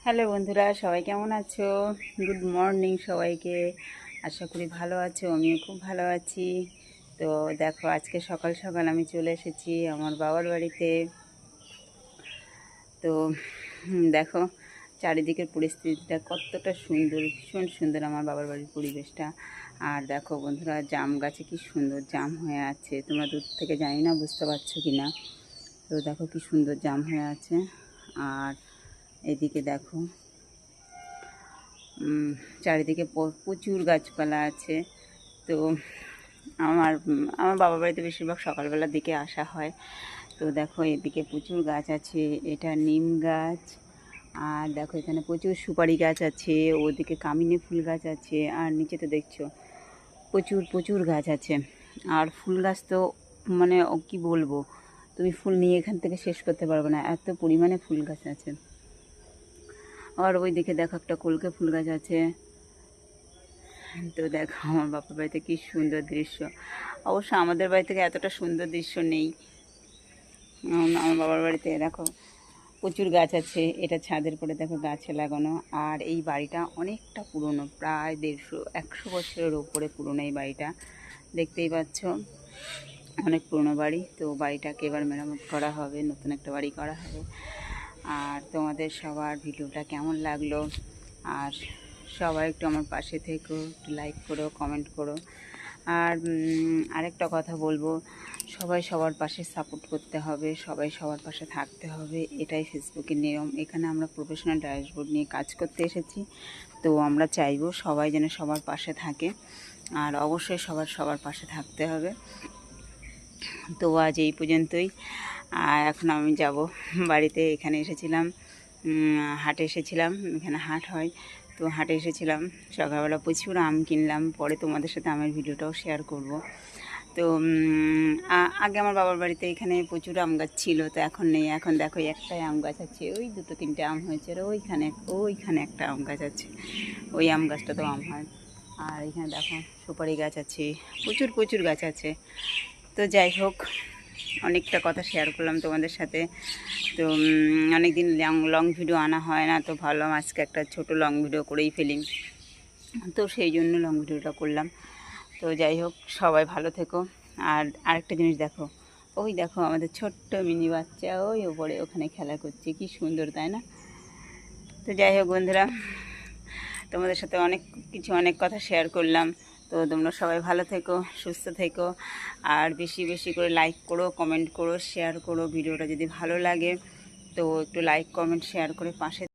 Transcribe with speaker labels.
Speaker 1: Hello বন্ধুরা, সবাই কেমন আছো? গুড মর্নিং সবাইকে। আশা করি ভালো আছো, আমিও খুব ভালো আছি। তো দেখো, আজকে সকাল সকাল আমি চলে এসেছি আমার বাবার বাড়িতে। তো দেখো চারিদিকের পরিস্থিতিটা কতটা সুন্দর, ভীষণ সুন্দর আমার বাবার বাড়ির পরিবেশটা। আর দেখো বন্ধুরা, জাম গাছে কি সুন্দর জাম হয়ে আছে, তোমরা দূর থেকে জানি না বুঝতে পারছো কি না। তো দেখো কি সুন্দর জাম হয়ে আছে। আর এদিকে দেখো চারিদিকে প্রচুর গাছপালা আছে। তো আমার বাবার বাড়িতে বেশিরভাগ সকালবেলার দিকে আসা হয়। তো দেখো এদিকে প্রচুর গাছ আছে, এটা নিম গাছ। আর দেখো এখানে প্রচুর সুপারি গাছ আছে, ওদিকে কামিনী ফুল গাছ আছে, আর নিচে তো দেখছো প্রচুর প্রচুর গাছ আছে। আর ফুল গাছ তো মানে কি বলবো, তুমি ফুল নিয়ে এখান থেকে শেষ করতে পারবে না, এত পরিমাণে ফুল গাছ আছে। আর ওই দিকে দেখো একটা কলকে ফুল গাছ আছে। তো দেখো আমার বাবার বাড়িতে কি সুন্দর দৃশ্য। অবশ্য আমাদের বাড়ি থেকে এতটা সুন্দর দৃশ্য নেই। আমার বাবার বাড়িতে দেখো প্রচুর গাছ আছে, এটা ছাদের পরে দেখো গাছে লাগানো। আর এই বাড়িটা অনেকটা পুরনো, প্রায় 150-100 বছরের ওপরে পুরনো এই বাড়িটা। দেখতেই পাচ্ছ অনেক পুরনো বাড়ি। তো বাড়িটাকে এবার মেরামত করা হবে, নতুন একটা বাড়ি করা হবে। আর তোমাদের সবার ভিডিওটা কেমন লাগলো, আর সবাই একটু আমার পাশে থেকো, একটু লাইক করো, কমেন্ট করো। আর আরেকটা কথা বলবো, সবাই সবার পাশে সাপোর্ট করতে হবে, সবাই সবার পাশে থাকতে হবে, এটাই ফেসবুকের নিয়ম। এখানে আমরা প্রফেশনাল ড্যাশবোর্ড নিয়ে কাজ করতে এসেছি। তো আমরা চাইবো সবাই যেন সবার পাশে থাকে, আর অবশ্যই সবার সবার পাশে থাকতে হবে। তো আজ এই পর্যন্তই। আর এখন আমি যাব বাড়িতে। এখানে এসেছিলাম, হাটে এসেছিলাম, এখানে হাট হয়। তো হাটে এসেছিলাম সকালবেলা, প্রচুর আম কিনলাম, পরে তোমাদের সাথে আমের ভিডিওটাও শেয়ার করব। তো আগে আমার বাবার বাড়িতে এখানে প্রচুর আম গাছ ছিল, তো এখন নেই। এখন দেখো একটাই আম গাছ আছে, ওই 2-3টে আম হয়েছে, আর ওইখানে একটা আম গাছ আছে, ওই আম গাছটা তো আম হয়। আর এখানে দেখো সুপারি গাছ আছে, প্রচুর প্রচুর গাছ আছে। তো যাই হোক, অনেকটা কথা শেয়ার করলাম তোমাদের সাথে। তো অনেক দিন লং লং ভিডিও আনা হয় না, তো ভাবলাম আজকে একটা ছোট লং ভিডিও করেই ফেলি। তো সেই জন্য লং ভিডিওটা করলাম। তো যাই হোক, সবাই ভালো থেকো। আর আরেকটা জিনিস দেখো, ওই দেখো আমাদের ছোট্ট মিনি বাচ্চা ওই ওপরে ওখানে খেলা করছে, কি সুন্দর তাই না? তো যাই হোক বন্ধুরা, তোমাদের সাথে অনেক কথা শেয়ার করলাম। তো তোমরা সবাই ভালো থেকো, সুস্থ থেকো। আর বেশি বেশি করে লাইক করো, কমেন্ট করো, শেয়ার করো। ভিডিওটা যদি ভালো লাগে তো একটু লাইক কমেন্ট শেয়ার করে পাশে